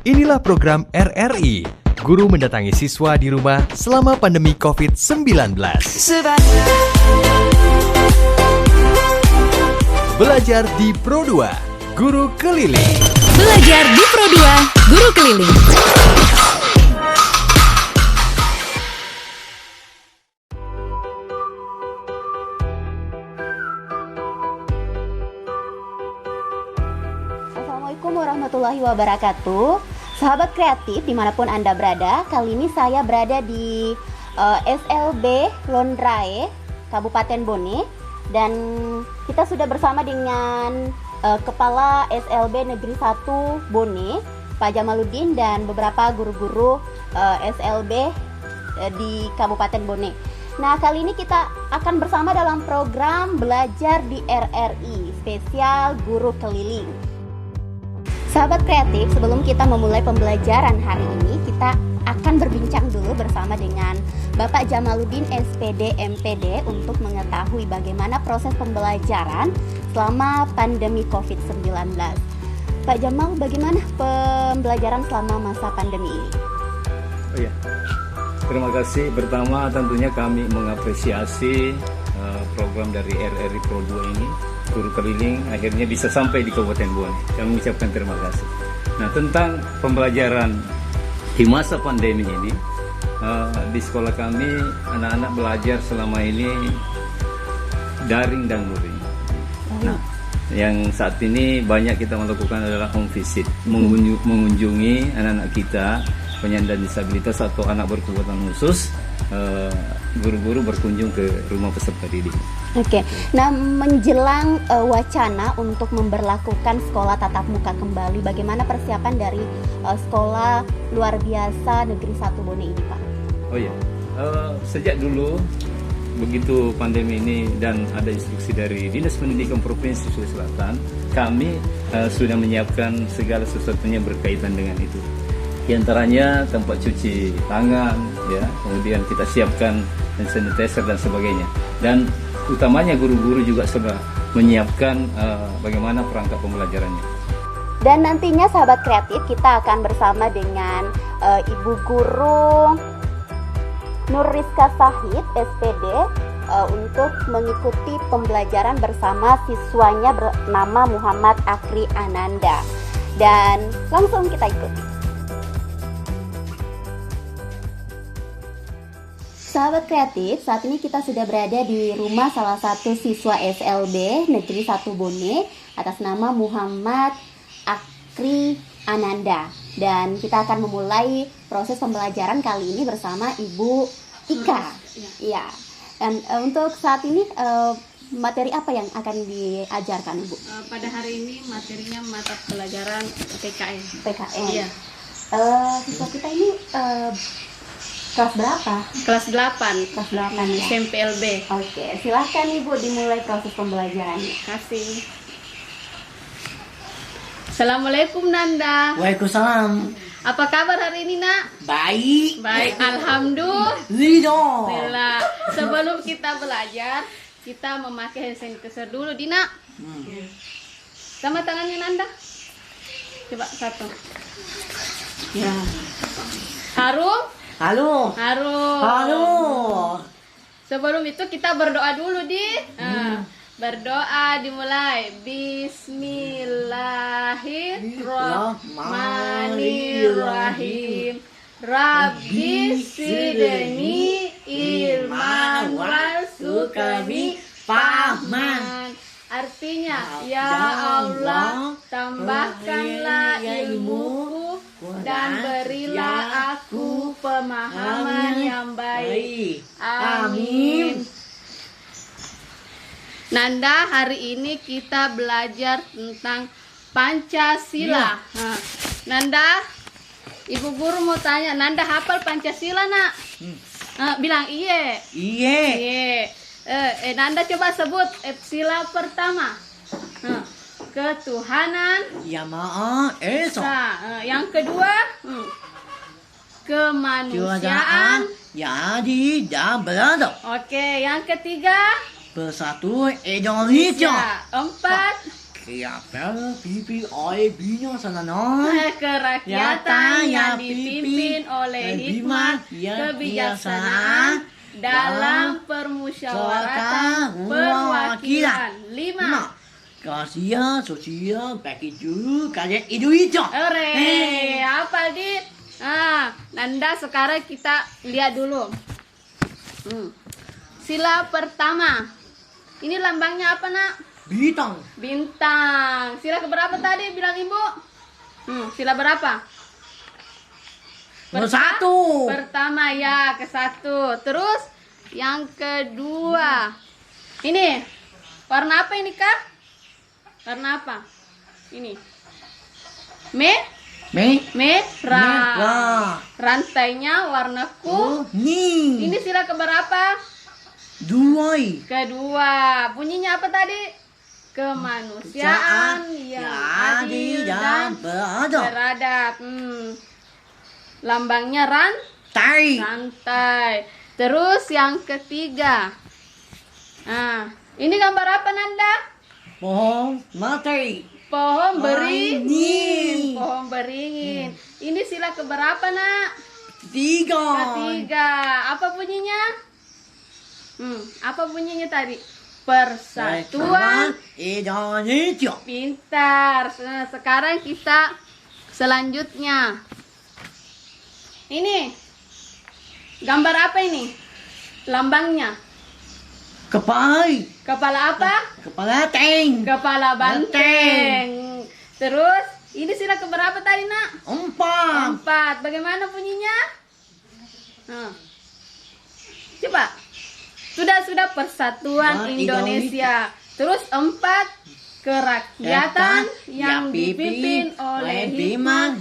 Inilah program RRI, guru mendatangi siswa di rumah selama pandemi COVID-19. Belajar di Pro 2, Guru Keliling. Belajar di Pro 2, Guru Keliling. Assalamualaikum warahmatullahi wabarakatuh. Sahabat kreatif dimanapun Anda berada, kali ini saya berada di SLB Londrae, Kabupaten Bone. Dan kita sudah bersama dengan Kepala SLB Negeri 1 Bone, Pak Jamaluddin, dan beberapa guru-guru SLB di Kabupaten Bone. Nah, kali ini kita akan bersama dalam program Belajar di RRI, spesial Guru Keliling. Sahabat kreatif, sebelum kita memulai pembelajaran hari ini, kita akan berbincang dulu bersama dengan Bapak Jamaluddin SPD MPD untuk mengetahui bagaimana proses pembelajaran selama pandemi COVID-19. Pak Jamal, bagaimana pembelajaran selama masa pandemi ini? Oh ya, terima kasih. Pertama tentunya kami mengapresiasi program dari RRI Pro 2 ini, Guru Keliling, akhirnya bisa sampai di Kabupaten Bone. Kami mengucapkan terima kasih. Nah, tentang pembelajaran di masa pandemi ini, di sekolah kami anak-anak belajar selama ini daring dan luring. Nah, yang saat ini banyak kita melakukan adalah home visit, mengunjungi anak-anak kita penyandang disabilitas atau anak berkebutuhan khusus. Guru-guru berkunjung ke rumah peserta didik. Oke, nah menjelang wacana untuk memberlakukan sekolah tatap muka kembali, bagaimana persiapan dari sekolah luar biasa Negeri 1 Bone ini, Pak? Oh ya, sejak dulu begitu pandemi ini dan ada instruksi dari Dinas Pendidikan Provinsi Sulawesi Selatan, kami sudah menyiapkan segala sesuatunya berkaitan dengan itu. Di antaranya tempat cuci tangan, ya, kemudian kita siapkan hand sanitizer dan sebagainya. Dan utamanya guru-guru juga sudah menyiapkan bagaimana perangkat pembelajarannya. Dan nantinya sahabat kreatif, kita akan bersama dengan Ibu Guru Nur Rizka Sahid SPD untuk mengikuti pembelajaran bersama siswanya bernama Muhammad Akri Ananda. Dan langsung kita ikuti. Sahabat kreatif, saat ini kita sudah berada di rumah salah satu siswa SLB Negeri 1 Bone atas nama Muhammad Akri Ananda. Dan kita akan memulai proses pembelajaran kali ini bersama Ibu Ika. Iya. Dan untuk saat ini materi apa yang akan diajarkan, Ibu? Pada hari ini materinya mata pelajaran PKN. PKN. Iya. Siswa kita ini kelas berapa? Kelas 8. Kelas 8 ya. SMP LB. Oke, silahkan Ibu dimulai proses pembelajarannya. Kasih. Assalamualaikum Nanda. Waalaikumsalam. Apa kabar hari ini, Nak? Baik. Baik, alhamdulillah. Lido. Sebelum kita belajar, kita memakai hand sanitizer dulu, Dina. Sama tangannya Nanda. Coba satu. Ya. Harum? Halo. Harum. Halo. Sebelum itu kita berdoa dulu, Di. Berdoa dimulai. Bismillahirrahmanirrahim. Rabbi sidni ilman warzuqni fahman. Artinya, ya Allah, tambahkanlah ilmuku dan berilah aku pemahaman yang baik. Amin. Nanda, hari ini kita belajar tentang Pancasila. Nah, Nanda, Ibu Guru mau tanya, Nanda hafal Pancasila, Nak? Bilang iye. Iye. Nanda coba sebut sila pertama. Ketuhanan Yang Maha Esa. Nah, yang kedua kemanusiaan yang adil dan beradab. Oke, yang ketiga Bersatu Indonesia. Empat Kerakyatan dipimpin oleh binyaksana. Kerakyatan yang dipimpin oleh hikmat kebijaksanaan dalam permusyawaratan perwakilan. 5. Kasihan sosial bagi dulu kalian Indonesia. Ore, apa dit? Nanda sekarang kita lihat dulu. Sila pertama. Ini lambangnya apa nak? Bintang. Bintang. Sila keberapa tadi bilang ibu? Sila berapa? Satu. Pertama ya, ke-1. Terus yang kedua. Ini warna apa ini kak? Warna apa? Ini. Merah. Merah. Rantainya warna Kuning. Ini sila keberapa? 2. Kedua. Bunyinya apa tadi? Kemanusiaan yang adil dan beradab. Lambangnya rantai. Terus yang ketiga. Ini gambar apa Nanda? Pohon mati. Pohon beringin. Beringin. Pohon beringin. Ini sila keberapa nak? 3. Ketiga. Apa bunyinya? Apa bunyinya tadi? Persatuan Indonesia. Pintar. Nah, sekarang kita selanjutnya. Ini gambar apa ini? Lambangnya. Kepala apa? Kepala tank. Kepala banteng. Terus ini sila keberapa tadi nak? 4. Bagaimana bunyinya? Coba. Sudah Persatuan Indonesia. Terus 4 kerakyatan yang dipimpin oleh hikmat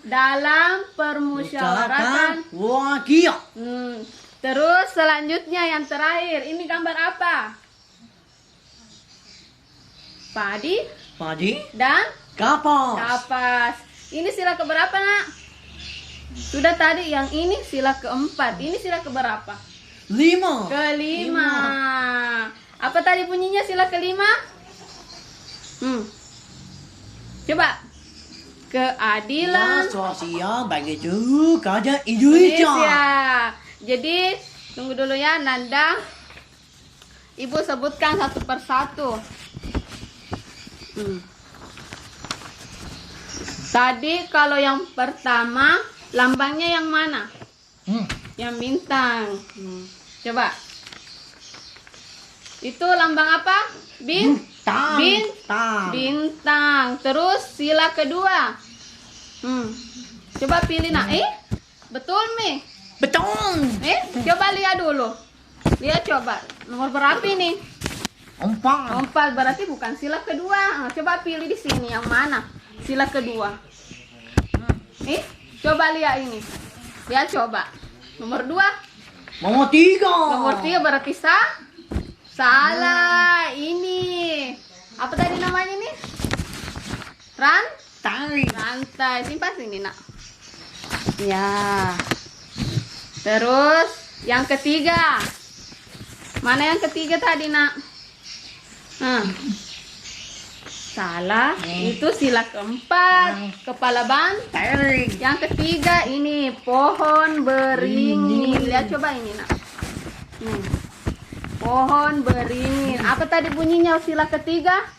dalam permusyawaratan. Terus selanjutnya yang terakhir, ini gambar apa? Padi dan kapas. Ini sila keberapa nak? Sudah tadi yang ini sila keempat. Ini sila keberapa? 5. Kelima. Apa tadi bunyinya sila kelima? Coba. Keadilan sosial bagi seluruh rakyat Indonesia. Jadi tunggu dulu ya Nanda. Ibu sebutkan satu persatu. Tadi kalau yang pertama lambangnya yang mana? Yang bintang. Coba. Itu lambang apa? Bintang. Terus sila kedua. Coba pilih nak. Betul Mi? Betul. Coba lihat dulu. Lihat coba. Nomor berapa ini? 4. 4 berarti bukan sila kedua. Coba pilih di sini yang mana? Sila kedua. Coba lihat ini. Lihat coba. Nomor 2. Nomor 3. Nomor 3 berarti salah. Ini. Apa tadi namanya nih? Rantai. Simpan sini nak. Ya. Terus yang ketiga. Mana yang ketiga tadi nak? Salah. Itu sila keempat. Kepala banteng. Yang ketiga ini pohon beringin. Lihat coba ini nak. Pohon beringin. Apa tadi bunyinya sila ketiga?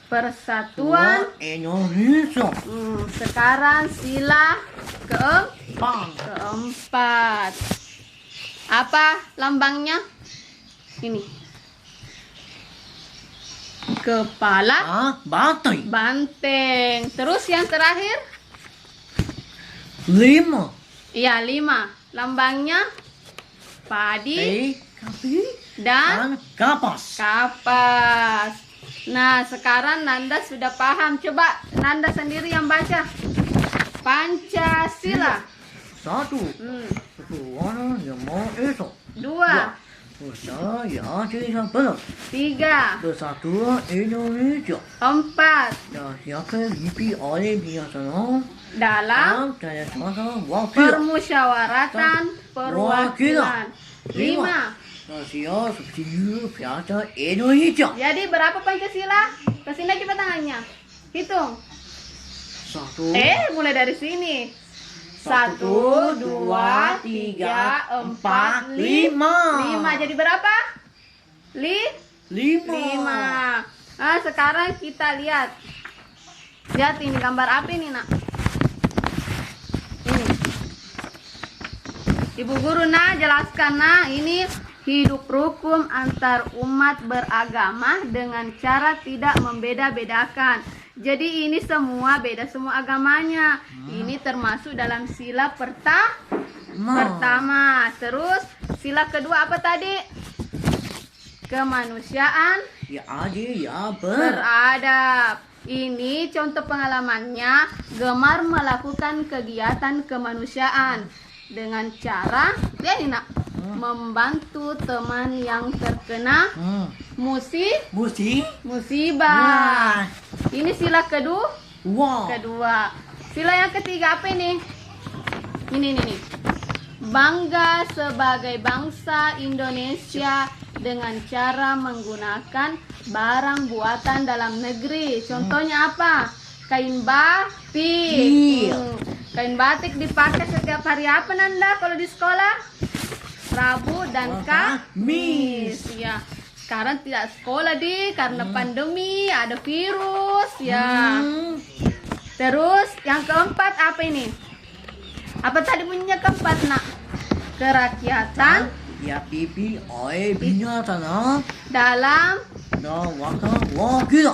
Persatuan Indonesia. Sekarang sila keempat. Apa lambangnya? Ini. Kepala banteng. Terus yang terakhir? 5. Iya, 5. Lambangnya padi dan kapas. Nah, sekarang Nanda sudah paham. Coba Nanda sendiri yang baca. Pancasila. 1. Persatuan yang Maha Esa. 2. Persatuan yang benar. 3. Persatuan Indonesia. 4. Yang dipimpin oleh binyaksana Dalam permusyawaratan permusyawaratan perwakilan. 5. Sila seperti bahasa Indonesia. Jadi berapa Pancasila? Kesini coba tangannya. Hitung. 1, Mulai dari sini. 1, 2, 3, 4, 5. 5. Jadi berapa? 5. 5. Nah, sekarang kita lihat. Lihat ini gambar apa ini, Nak? Ini. Ibu guru jelaskan, ini hidup rukun antar umat beragama dengan cara tidak membeda-bedakan. Jadi ini semua beda semua agamanya. Ini termasuk dalam sila pertama. Terus sila kedua apa tadi? Kemanusiaan Ya adil, ya beradab. Ini contoh pengalamannya, gemar melakukan kegiatan kemanusiaan dengan cara membantu teman yang terkena musibah. Ini sila kedua. Sila yang ketiga apa ini? Ini. Bangga sebagai bangsa Indonesia dengan cara menggunakan barang buatan dalam negeri. Contohnya apa? Kain batik. Kain batik dipakai setiap hari apa, Nanda, kalau di sekolah? Rabu dan Kamis. Ya. Sekarang tidak sekolah karena pandemi, ada virus ya. Terus yang keempat apa ini? Apa tadi bunyinya keempat, Nak? Kerakyatan Ya pipi oleh binatang dalam wakil.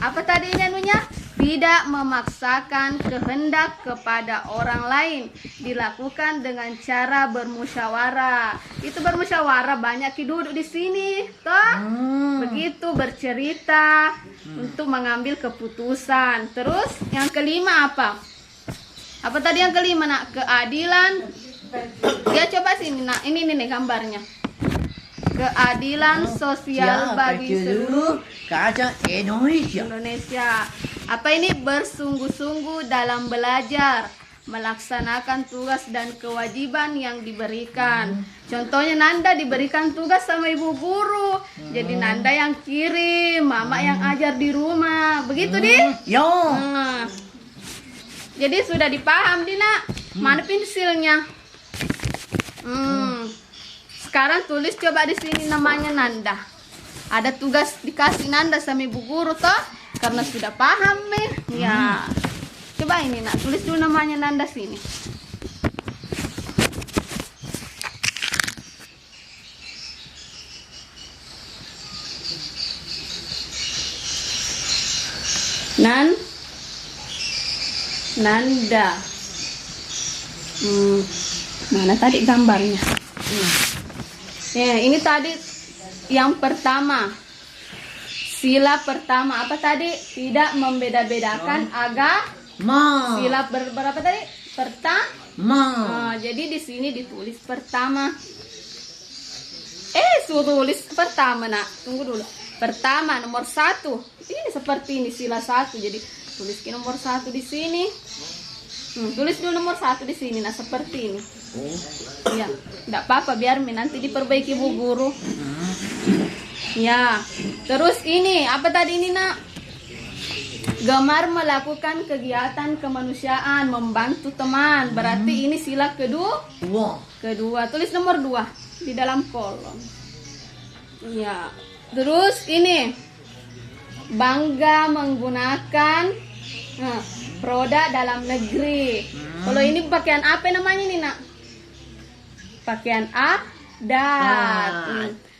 Apa tadi anunya? Tidak memaksakan kehendak kepada orang lain, dilakukan dengan cara bermusyawarah. Itu bermusyawarah, banyak duduk di sini, toh? Begitu bercerita untuk mengambil keputusan. Terus yang kelima apa? Apa tadi yang kelima, Nak? Keadilan. Ya coba sini, Nak. Ini nih gambarnya. Keadilan sosial bagi seluruh rakyat Indonesia. Apa ini? Bersungguh-sungguh dalam belajar, melaksanakan tugas dan kewajiban yang diberikan. Contohnya Nanda diberikan tugas sama ibu guru. Jadi Nanda yang kirim, Mama yang ajar di rumah. Begitu, Yo. Jadi sudah dipaham, Nak. Mana pensilnya? Sekarang tulis coba di sini namanya Nanda. Ada tugas dikasih Nanda sama ibu guru toh? Karena sudah paham nih. Ya. Coba ini, Nak, tulis dulu namanya Nanda sini. Nanda. Mana tadi gambarnya? Ya, ini tadi yang pertama. Sila pertama apa tadi? Tidak membeda-bedakan agama. Sila berapa tadi? Pertama. Jadi di sini ditulis pertama. Suruh tulis pertama, Nak. Tunggu dulu. Pertama nomor 1. Ini seperti ini sila 1. Jadi tulis nomor 1 di sini. Tulis dulu nomor 1 di sini, nah seperti ini. Ya, tidak apa-apa, biar nanti diperbaiki bu guru. Ya, terus ini apa tadi ini, Nak? Gemar melakukan kegiatan kemanusiaan, membantu teman. Berarti ini sila kedua. Tulis nomor 2 di dalam kolom. Ya, terus ini bangga menggunakan produk dalam negeri. Kalau ini pakaian apa namanya nih, Nak? Pakaian adat.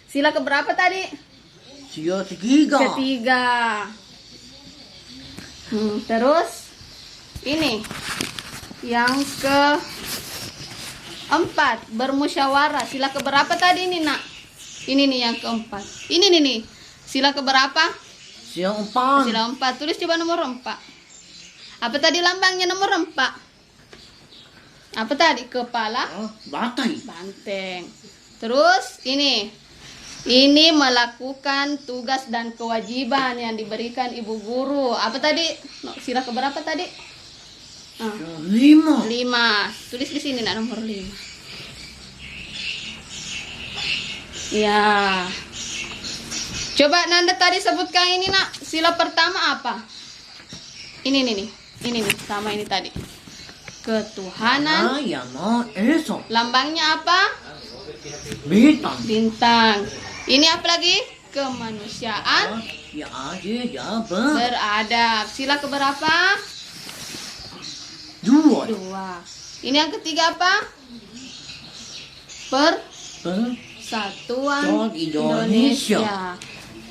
Sila keberapa tadi? Sila ketiga. Terus ini yang keempat, bermusyawarah. Sila keberapa tadi nih, Nak? Ini nih yang keempat. Ini nih. Sila keberapa? Sila 4. Sila 4. Tulis coba nomor 4. Apa tadi lambangnya nomor 4? Apa tadi? Kepala? Banteng. Terus ini melakukan tugas dan kewajiban yang diberikan ibu guru. Apa tadi? Sila keberapa tadi? 5. Tulis di sini, Nak, nomor 5. Ya. Coba Nanda tadi sebutkan ini nak, sila pertama apa? Ini nih, sama ini tadi. Ketuhanan. Ya no, eso. Lambangnya apa? Bintang. Bintang. Ini apa lagi? Kemanusiaan. Ya aja, ya apa? Beradab. Sila keberapa? 2. 2. Ini yang ketiga apa? Persatuan Indonesia.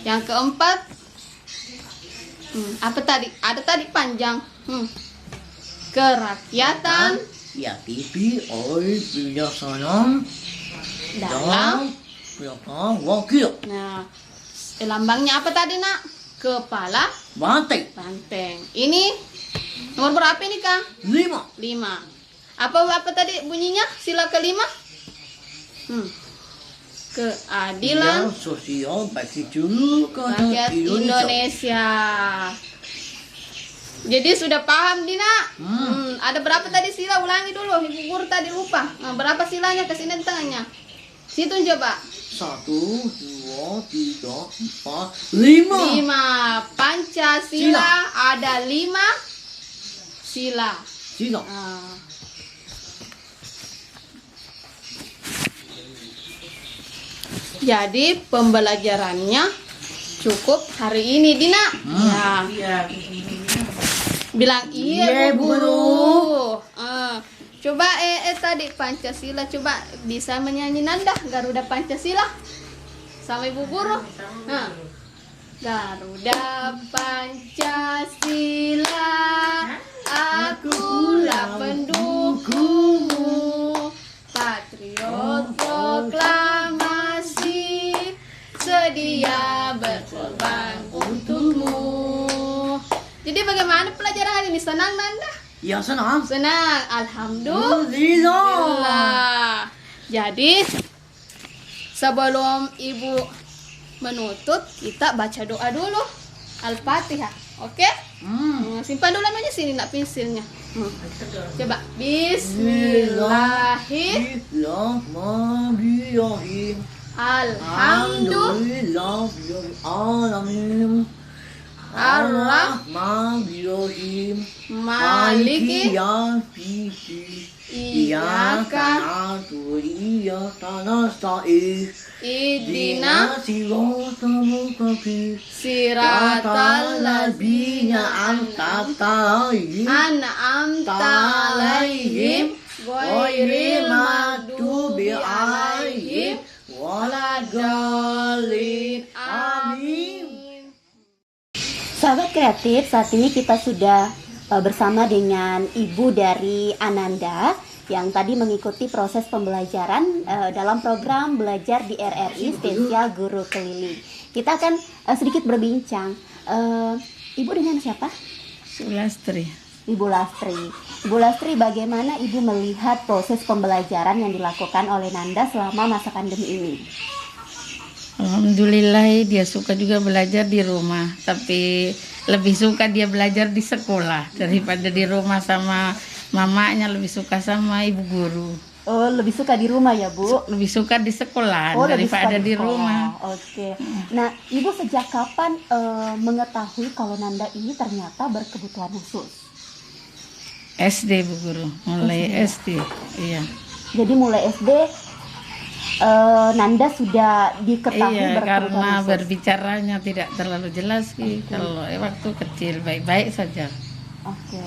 Yang keempat, apa tadi? Ada tadi panjang. Kerakyatan Ya pipi oi bijaksana dalam. Wakil. Nah, lambangnya apa tadi nak? Kepala Banteng. banteng. Ini nomor berapa ini kak? 5. 5. Apa tadi bunyinya? Sila kelima? Keadilan Sosial bagi seluruh rakyat Indonesia. Jadi sudah paham Dina? Ada berapa tadi sila? Ulangi dulu. Ibu guru tadi lupa. Nah, berapa silanya? Kesini di tengahnya. Situ coba. 1, 2, 3, 4, 5. 5. Pancasila ada 5 sila. Sila. Nah. Jadi pembelajarannya cukup hari ini Dina. Ya. Bilang iya Bu Guru. Coba tadi Pancasila, coba bisa menyanyi Nanda Garuda Pancasila sama Ibu Guru. Nah. Garuda Pancasila, akulah pendukungmu, patriot proklamasi, sedia berkorban untukmu. Jadi bagaimana pelajaran hari ini? Senang Nanda? Ya senang. Senang, alhamdulillah. Jadi sebelum Ibu menutup, kita baca doa dulu, Al-Fatihah. Oke? Simpan dulu namanya sini nak pensilnya. Coba. Bismillahirrahmanirrahim. Alhamdulillahirrahmanirrahim. Ar-Rahmanirrahim. Maliki yaumiddin. Iyyaka na'budu wa iyyaka nasta'in. Ihdina siratal mustaqim. siratal ladzina an'amta alaihim ghairil maghdubi alaihim waladdallin. Amin. Sahabat kreatif, saat ini kita sudah bersama dengan ibu dari Ananda yang tadi mengikuti proses pembelajaran dalam program belajar di RRI spesial Guru Keliling. Kita akan sedikit berbincang. Ibu dengan siapa? Lastri. Ibu Lastri. Ibu Lastri, bagaimana Ibu melihat proses pembelajaran yang dilakukan oleh Nanda selama masa pandemi ini? Alhamdulillah dia suka juga belajar di rumah, tapi lebih suka dia belajar di sekolah daripada di rumah sama mamanya, lebih suka sama ibu guru. Oh, lebih suka di rumah ya, Bu? Lebih suka di sekolah daripada di rumah. Oke. Nah, Ibu sejak kapan mengetahui kalau Nanda ini ternyata berkebutuhan khusus? SD Bu Guru, mulai SD. Iya. Jadi mulai SD Nanda sudah diketahui berkebutuhan karena khusus. berbicaranya tidak terlalu jelas sih. Kalau waktu kecil baik-baik saja. Oke.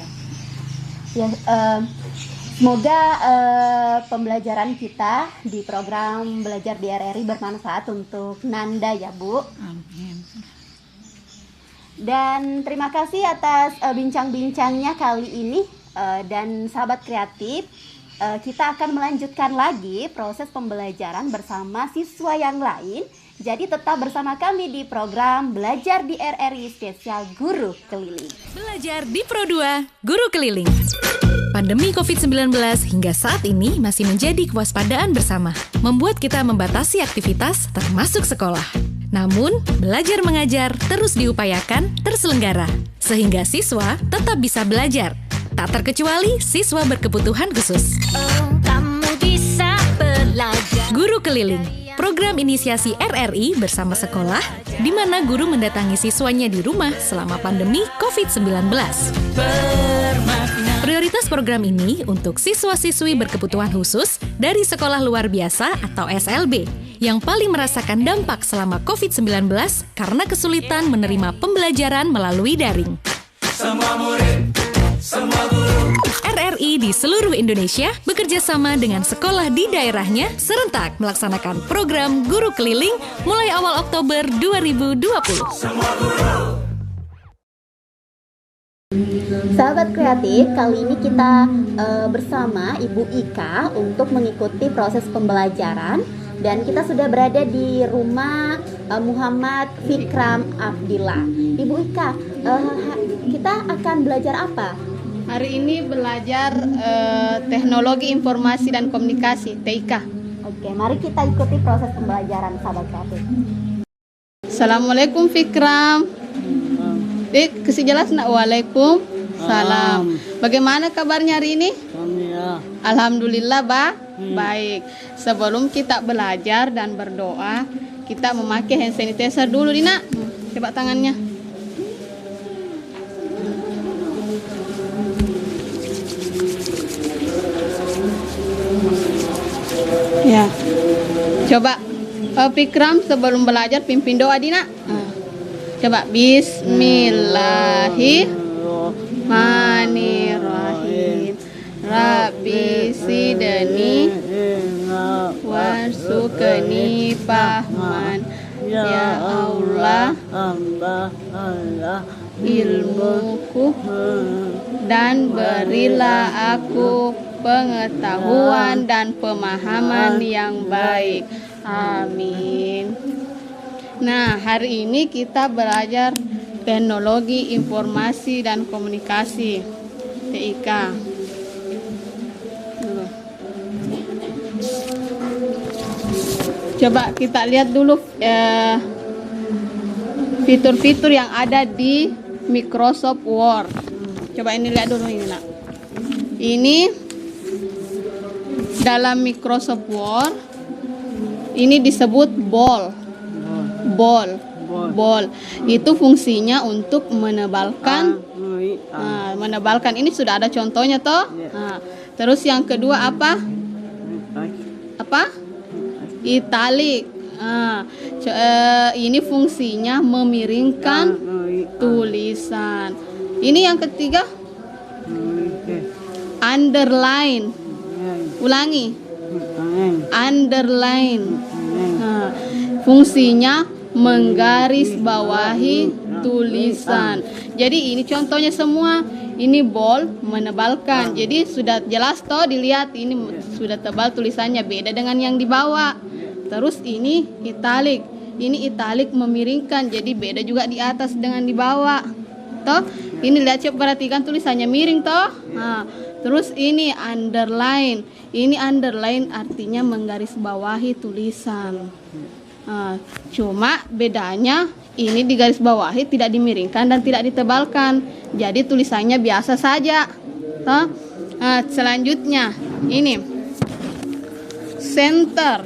Ya, semoga pembelajaran kita di program belajar di RRI bermanfaat untuk Nanda ya, Bu. Amin. Dan terima kasih atas bincang-bincangnya kali ini. Dan sahabat kreatif, kita akan melanjutkan lagi proses pembelajaran bersama siswa yang lain. Jadi tetap bersama kami di program Belajar di RRI spesial Guru Keliling. Belajar di Pro 2 Guru Keliling. Pandemi COVID-19 hingga saat ini masih menjadi kewaspadaan bersama, membuat kita membatasi aktivitas termasuk sekolah. Namun, belajar mengajar terus diupayakan terselenggara, sehingga siswa tetap bisa belajar. Tak terkecuali siswa berkebutuhan khusus. Kamu bisa belajar. Guru Keliling, program inisiasi RRI bersama sekolah, di mana guru mendatangi siswanya di rumah selama pandemi COVID-19. Prioritas program ini untuk siswa-siswi berkebutuhan khusus dari sekolah luar biasa atau SLB yang paling merasakan dampak selama COVID-19 karena kesulitan menerima pembelajaran melalui daring. Semua murid, semua guru. RRI di seluruh Indonesia bekerja sama dengan sekolah di daerahnya serentak melaksanakan program Guru Keliling mulai awal Oktober 2020. Semua guru. Sahabat kreatif, kali ini kita bersama Ibu Ika untuk mengikuti proses pembelajaran dan kita sudah berada di rumah Muhammad Fikram Abdillah. Ibu Ika, kita akan belajar apa? Hari ini belajar teknologi informasi dan komunikasi (TIK). Oke, mari kita ikuti proses pembelajaran, sahabat kreatif. Assalamualaikum Fikram. Dik, kasih jelas nak. Waalaikum salam. Bagaimana kabarnya hari ini? Alhamdulillah, baik. Sebelum kita belajar dan berdoa, kita memakai hand sanitizer dulu, Dina. Coba tangannya. Ya. Coba Fikram sebelum belajar pimpin doa, Dina. Coba Bismillahirrahmanirrahim. Rabbi sidani warsukni fahman. Ya Allah, ilmuku dan berilah aku pengetahuan dan pemahaman yang baik. Amin. Nah, hari ini kita belajar teknologi informasi dan komunikasi (TIK). Coba kita lihat dulu fitur-fitur yang ada di Microsoft Word. Coba ini lihat dulu ini, Nak. Ini dalam Microsoft Word ini disebut ball. Itu fungsinya untuk menebalkan. Menebalkan ini sudah ada contohnya toh. Terus yang kedua apa? Italik. Ini fungsinya memiringkan tulisan. Ini yang ketiga underline. Ulangi. Underline. Fungsinya menggaris bawahi tulisan. Jadi ini contohnya semua. Ini bold, menebalkan. Jadi sudah jelas toh, dilihat ini sudah tebal tulisannya, beda dengan yang di bawah. Terus ini italik. Ini italik memiringkan, jadi beda juga di atas dengan di bawah. Toh, ini lihat, coba perhatikan tulisannya miring toh. Terus ini underline. Ini underline artinya menggaris bawahi tulisan. Cuma bedanya ini di garis bawahi tidak dimiringkan dan tidak ditebalkan. Jadi tulisannya biasa saja. Selanjutnya ini center.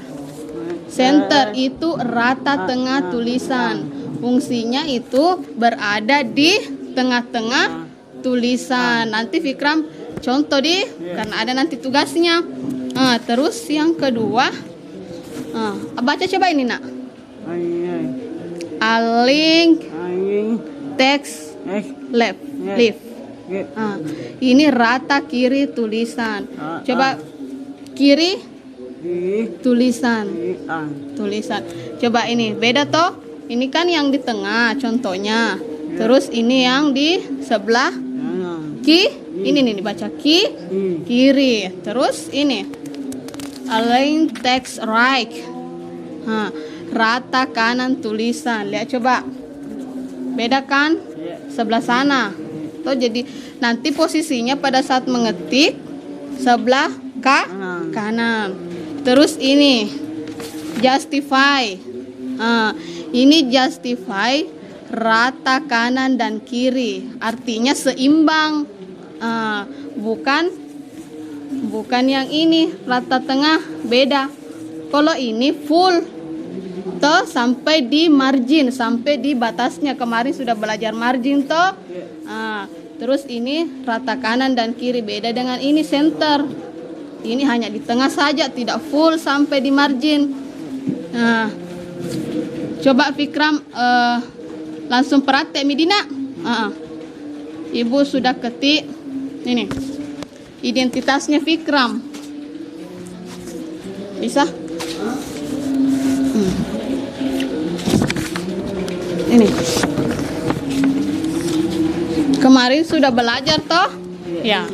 Center itu rata tengah tulisan. Fungsinya itu berada di tengah-tengah tulisan. Nanti Fikram contoh karena ada nanti tugasnya. Terus yang kedua, baca coba ini, Nak. Align text left. Ini rata kiri tulisan. Coba kiri tulisan. Coba ini beda toh. Ini kan yang di tengah contohnya. Terus ini yang di sebelah ini nih dibaca kiri. Terus ini align text right. Rata kanan tulisan. Lihat coba. Beda kan? Sebelah sana. Tuh, jadi nanti posisinya pada saat mengetik sebelah kanan. Terus ini justify. Ini justify rata kanan dan kiri. Artinya seimbang. Bukan yang ini rata tengah, beda. Kalau ini full toh sampai di margin, sampai di batasnya. Kemarin sudah belajar margin toh. Terus ini rata kanan dan kiri, beda dengan ini center. Ini hanya di tengah saja, tidak full sampai di margin. Nah, coba Fikram langsung praktek Midina. Ibu sudah ketik ini identitasnya Fikram. Bisa? Ini. Kemarin sudah belajar toh? Ya.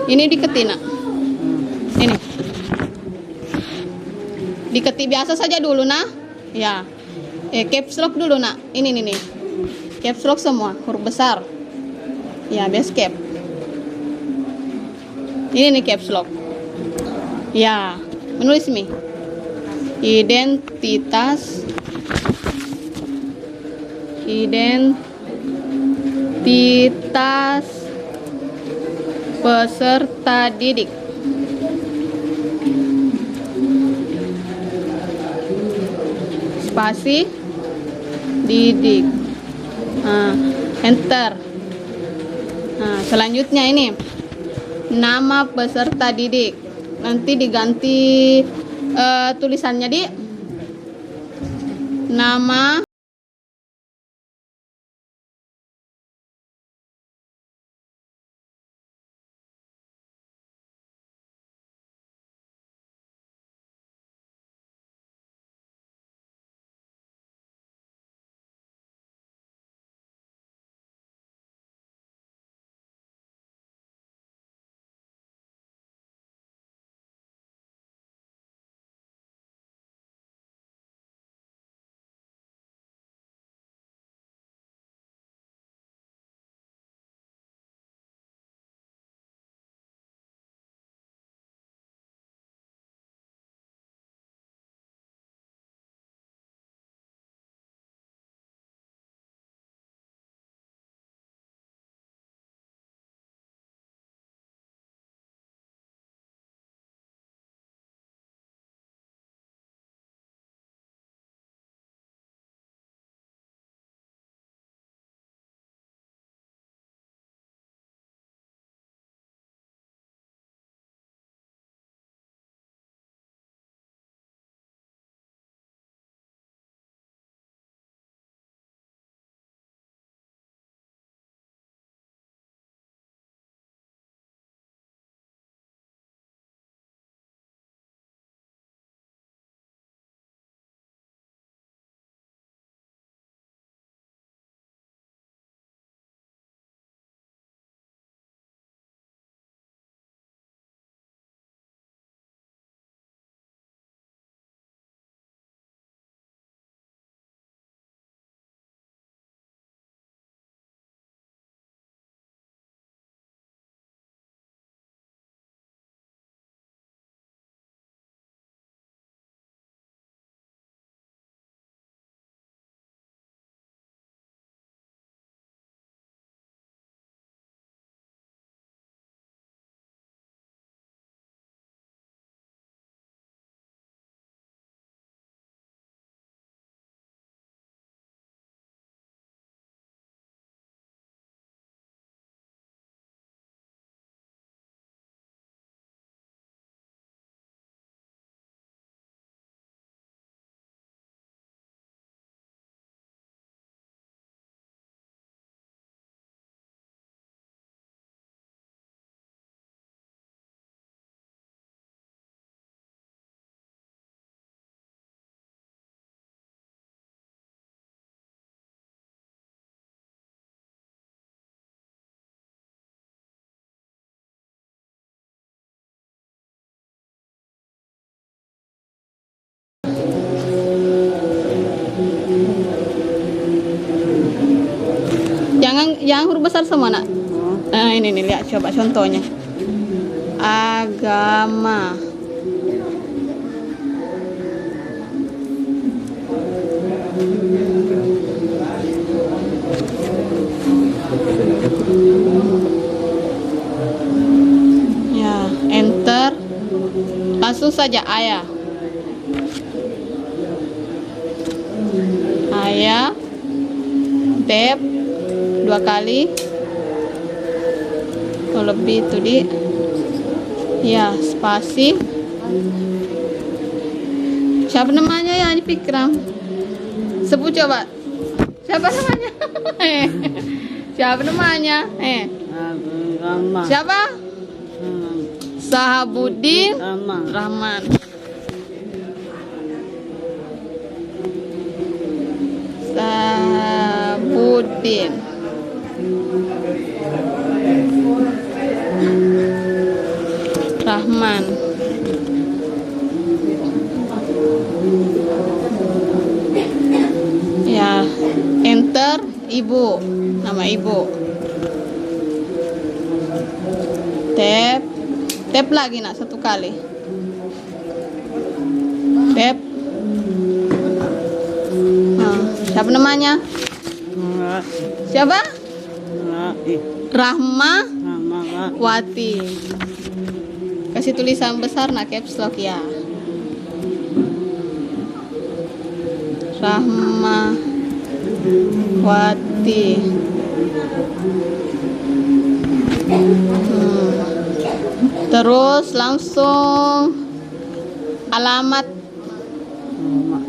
Ini diketik nak. Ini. Diketik biasa saja dulu nak. Ya. Caps lock dulu nak. Ini nih. Caps lock semua, huruf besar. Ya, base cap. Ini nih caps lock. Ya, menulis mi. Identitas peserta didik. Spasi didik. Enter. Selanjutnya ini nama peserta didik. Nanti diganti tulisannya di nama yang huruf besar semua nak. Ini nih, lihat coba contohnya. Agama. Ya, enter. Langsung saja ayah. Ya. Tab 2 kali. Atau lebih itu di. Ya, spasi. Siapa namanya ya ini Fikram? Sebut coba. Siapa namanya? Siapa namanya? Siapa? Sahabuddin Rahman. Sahabuddin Rahman. Ya, enter ibu, nama ibu. Tap lagi nak 1 kali. Tap. Siapa namanya? Siapa? Rahmawati. Kasih tulisan besar nak caps lock ya. Rahmawati. Terus langsung alamat.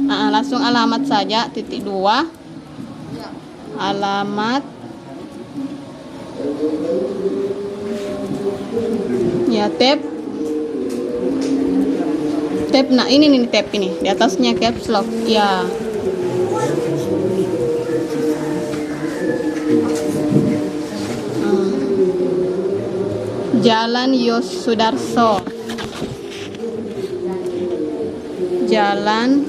Langsung alamat saja, titik 2. Alamat. Ya, tab. Tab, nah ini nih tab ini. Di atasnya caps lock. Ya. Jalan Yosudarso. Jalan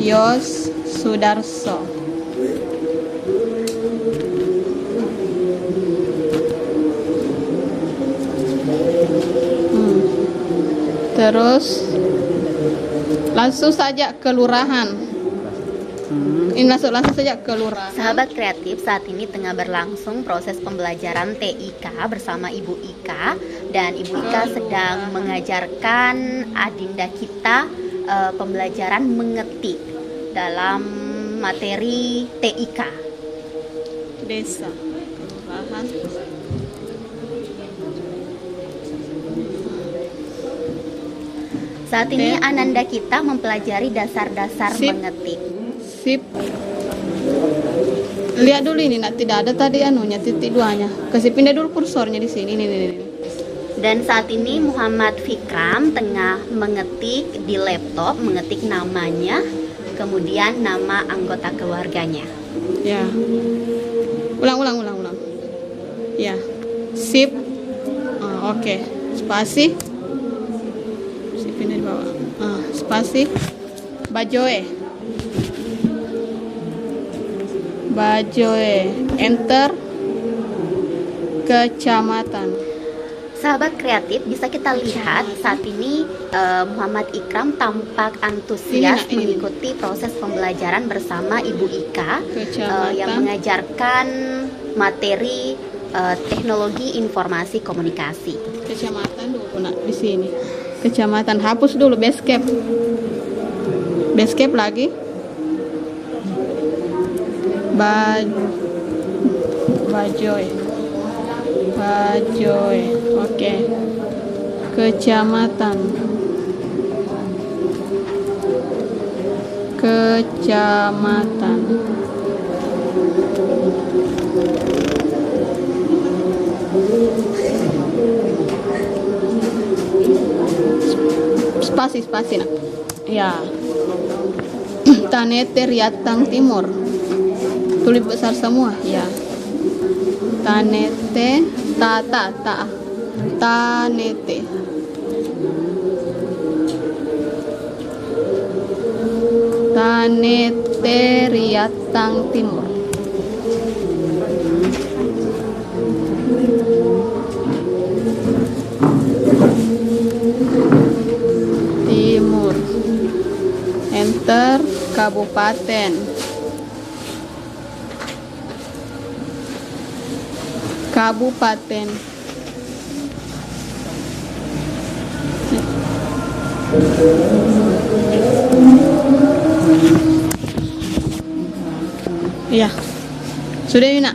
Yosudarso. Terus langsung saja ke lurahan. Ini langsung saja ke lurahan. Sahabat kreatif, saat ini tengah berlangsung proses pembelajaran TIK bersama Ibu Ika, dan Ibu Ika sedang mengajarkan adinda kita pembelajaran mengetik dalam materi TIK. Desa, kelurahan. Saat ini ananda kita mempelajari dasar-dasar mengetik. Sip. Lihat dulu ini, nak tidak ada tadi anunya titik 2-nya. Kasih pindah dulu kursornya di sini. Ini. Dan saat ini Muhammad Fikram tengah mengetik di laptop, mengetik namanya, kemudian nama anggota keluarganya. Ya. Ulang. Ya. Sip. Oke. Spasi. Sip pindah di bawah. Spasi. Bajoe. Enter. Kecamatan. Sahabat kreatif, bisa kita lihat saat ini Muhammad Ikram tampak antusias mengikuti proses pembelajaran bersama Ibu Ika yang mengajarkan materi teknologi informasi komunikasi. Kecamatan dulu nak di sini. Kecamatan, hapus dulu basecamp. Basecamp lagi. Bajoe. Oke. Kecamatan. Spasi nak. Ya. Tanete Riatang Timur. Tulis besar semua, ya. Tanete, Tanete. Tanete Riatang Timur. Enter kabupaten. Iya. Sudah ini nak?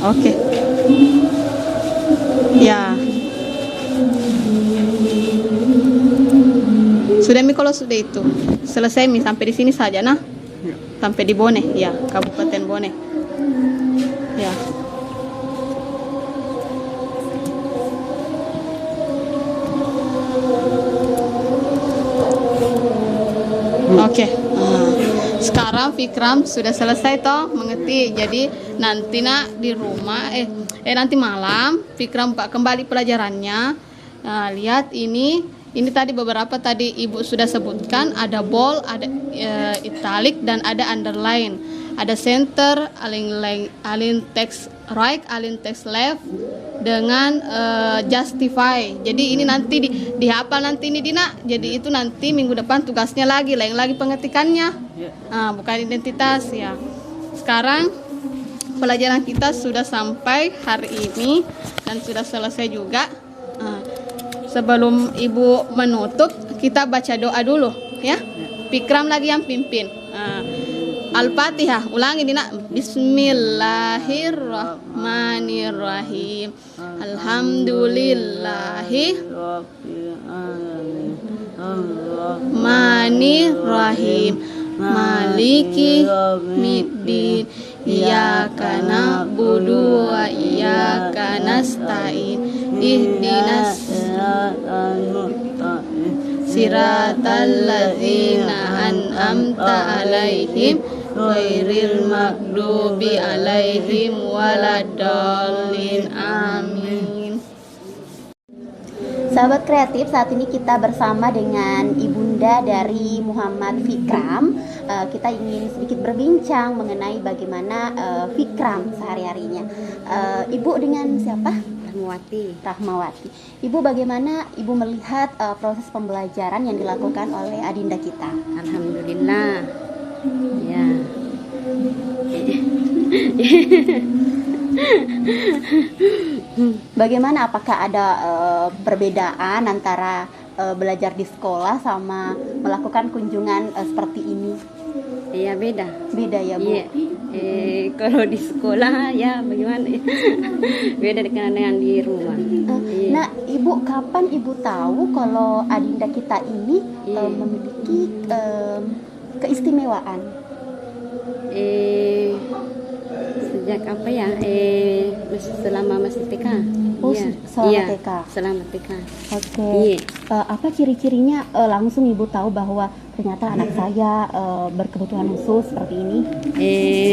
Oke. Ya. Sudah mi kalau sudah itu selesai mi sampai di sini saja nah. Sampai di Bone, ya, Kabupaten Bone. Ya. Oke. Sekarang Fikram sudah selesai toh mengerti. Jadi nanti nak di rumah nanti malam Fikram buka kembali pelajarannya. Nah, lihat ini tadi beberapa tadi Ibu sudah sebutkan, ada bold, ada italic dan ada underline. Ada center, align text right, align text left dengan justify. Jadi ini nanti dihafal nanti ini Dina. Jadi itu nanti minggu depan tugasnya lagi pengetikannya. Bukan identitas ya. Sekarang pelajaran kita sudah sampai hari ini dan sudah selesai juga. Sebelum Ibu menutup, kita baca doa dulu ya. Fikram lagi yang pimpin. Al-Fatihah, ulangi Dina. Bismillahirrahmanirrahim. Alhamdulillahi Rahmanirrahim. Maliki middin. Iyyaka na'budu wa iyyaka nasta'in. Ihdinas siratal ladzina an'amta 'alaihim ghairil maghdubi 'alaihim waladdallin. Amin. Sahabat kreatif, saat ini kita bersama dengan ibunda dari Muhammad Fikram. Kita ingin sedikit berbincang mengenai bagaimana Fikram sehari-harinya. Ibu dengan siapa? Rahmawati. Ibu, bagaimana Ibu melihat proses pembelajaran yang dilakukan oleh adinda kita? Alhamdulillah. Ya. Bagaimana, apakah ada perbedaan antara belajar di sekolah sama melakukan kunjungan seperti ini? Iya, beda. Beda ya, Bu? Iya. Kalau di sekolah ya bagaimana? Beda dengan di rumah. Nah, Ibu, kapan Ibu tahu kalau adinda kita ini memiliki keistimewaan? Sejak apa ya? Selama masih TK. Selama TK. Selama TK. Oke. Iya. Apa ciri-cirinya langsung Ibu tahu bahwa ternyata anak saya berkebutuhan khusus seperti ini?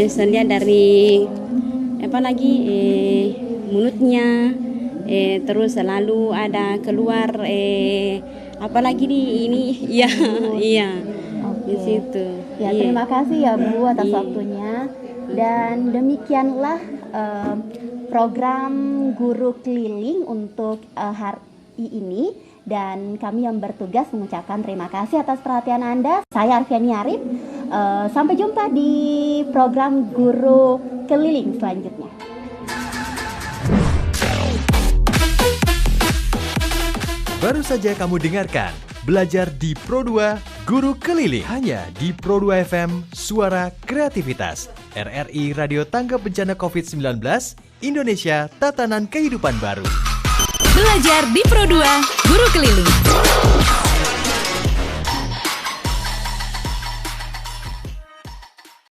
Saya lihat dari mulutnya, terus selalu ada keluar apalagi di ini, iya. Di situ. Ya, terima kasih ya Bu atas waktunya. Dan demikianlah program Guru Keliling untuk hari ini, dan kami yang bertugas mengucapkan terima kasih atas perhatian Anda. Saya Arfiani Arif. Sampai jumpa di program Guru Keliling selanjutnya. Baru saja kamu dengarkan Belajar di Pro 2 Guru Keliling, hanya di Pro 2 FM, Suara Kreativitas. RRI Radio Tangga Bencana COVID-19, Indonesia Tatanan Kehidupan Baru. Belajar di Pro 2 Guru Keliling.